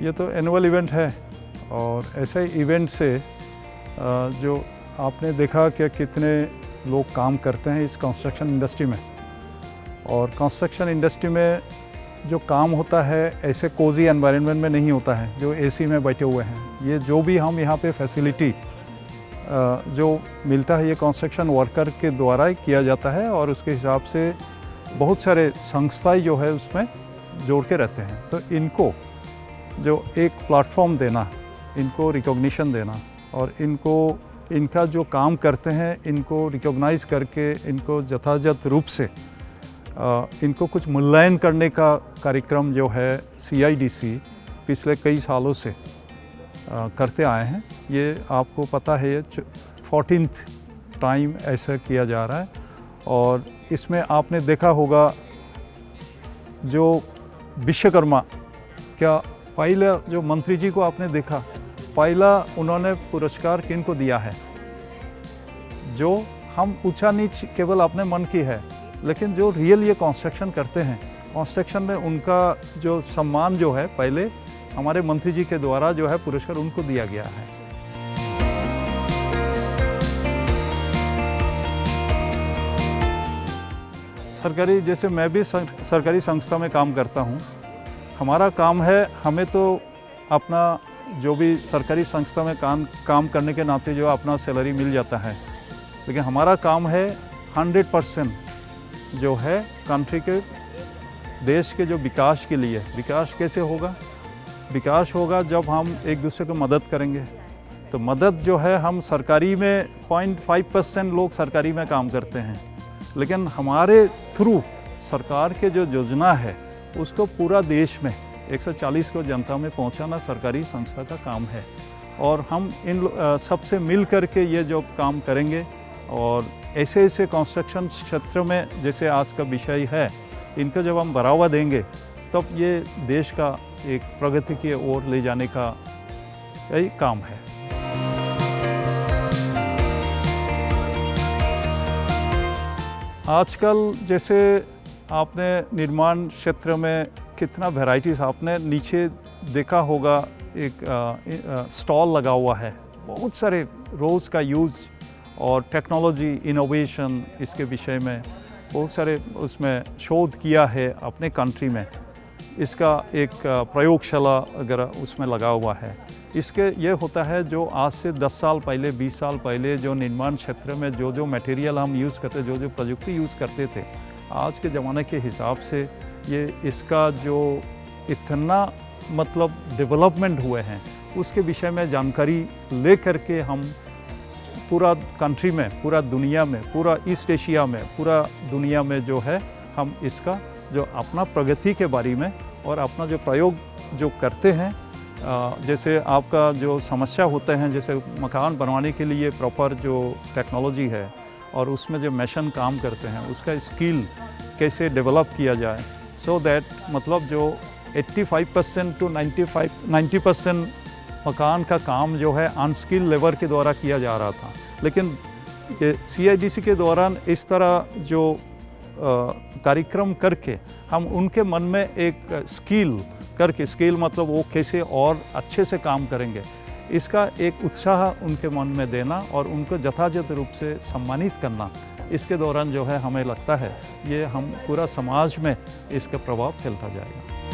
ये तो annual event है और ऐसे इवेंट से जो आपने देखा कि कितने लोग काम करते हैं इस कंस्ट्रक्शन इंडस्ट्री में। और कंस्ट्रक्शन इंडस्ट्री में जो काम होता है ऐसे कोजी एनवायरनमेंट में नहीं होता है जो एसी में बैठे हुए हैं। ये जो भी हम यहाँ पे फैसिलिटी जो मिलता है ये कंस्ट्रक्शन वर्कर के द्वारा ही किया जाता है और उसके हिसाब से बहुत सारे संस्थाएं जो है उसमें जोड़ के रहते हैं। तो इनको जो एक प्लेटफॉर्म देना, इनको रिकॉग्निशन देना और इनका जो काम करते हैं इनको रिकॉग्नाइज करके इनको यथायथ रूप से इनको कुछ मूल्यांकन करने का कार्यक्रम जो है CIDC पिछले कई सालों से करते आए हैं। ये आपको पता है 14th टाइम ऐसा किया जा रहा है और इसमें आपने देखा होगा जो विश्वकर्मा क्या पहले जो मंत्री जी को आपने देखा, पहला उन्होंने पुरस्कार किनको दिया है? जो हम ऊंचा नीच केवल अपने मन की है, लेकिन जो रियल ये कंस्ट्रक्शन करते हैं, कंस्ट्रक्शन में उनका जो सम्मान जो है पहले हमारे मंत्री जी के द्वारा जो है पुरस्कार उनको दिया गया है। सरकारी, जैसे मैं भी सरकारी संस्था में काम करता हूँ, हमारा काम है, हमें तो अपना जो भी सरकारी संस्था में काम करने के नाते जो अपना सैलरी मिल जाता है, लेकिन हमारा काम है 100% जो है कंट्री के, देश के जो विकास के लिए। विकास कैसे होगा? विकास होगा जब हम एक दूसरे को मदद करेंगे। तो मदद जो है, हम सरकारी में 0.5% लोग सरकारी में काम करते हैं, लेकिन हमारे थ्रू सरकार के जो योजना है उसको पूरा देश में 140 को जनता में पहुंचाना सरकारी संस्था का काम है। और हम इन सबसे मिल करके ये जो काम करेंगे और ऐसे कंस्ट्रक्शन क्षेत्र में जैसे आज का विषय है, इनको जब हम बढ़ावा देंगे तब ये देश का एक प्रगति की ओर ले जाने का यही काम है। आजकल जैसे आपने निर्माण क्षेत्र में कितना वैरायटीज़, आपने नीचे देखा होगा एक स्टॉल लगा हुआ है, बहुत सारे रोज़ का यूज़ और टेक्नोलॉजी इनोवेशन इसके विषय में बहुत सारे उसमें शोध किया है अपने कंट्री में। इसका एक प्रयोगशाला अगर उसमें लगा हुआ है। इसके ये होता है जो आज से 10 साल पहले, 20 साल पहले जो निर्माण क्षेत्र में जो मटेरियल हम यूज़ करते, जो प्रजुक्ति यूज़ करते थे, आज के ज़माने के हिसाब से ये इसका जो इतना मतलब डेवलपमेंट हुए हैं उसके विषय में जानकारी ले करके हम पूरा कंट्री में, पूरा दुनिया में, पूरा ईस्ट एशिया में, पूरा दुनिया में जो है हम इसका जो अपना प्रगति के बारे में और अपना जो प्रयोग जो करते हैं, जैसे आपका जो समस्या होते हैं, जैसे मकान बनवाने के लिए प्रॉपर जो टेक्नोलॉजी है और उसमें जो मशीन काम करते हैं उसका स्किल कैसे डेवलप किया जाए, सो दैट मतलब जो 85% टू 90% मकान का काम जो है अनस्किल्ड लेबर के द्वारा किया जा रहा था। लेकिन ये CIDC के दौरान इस तरह जो कार्यक्रम करके हम उनके मन में एक स्किल करके, स्किल मतलब वो कैसे और अच्छे से काम करेंगे, इसका एक उत्साह उनके मन में देना और उनको यथायथ रूप से सम्मानित करना, इसके दौरान जो है हमें लगता है ये हम पूरा समाज में इसका प्रभाव फैलता जाएगा।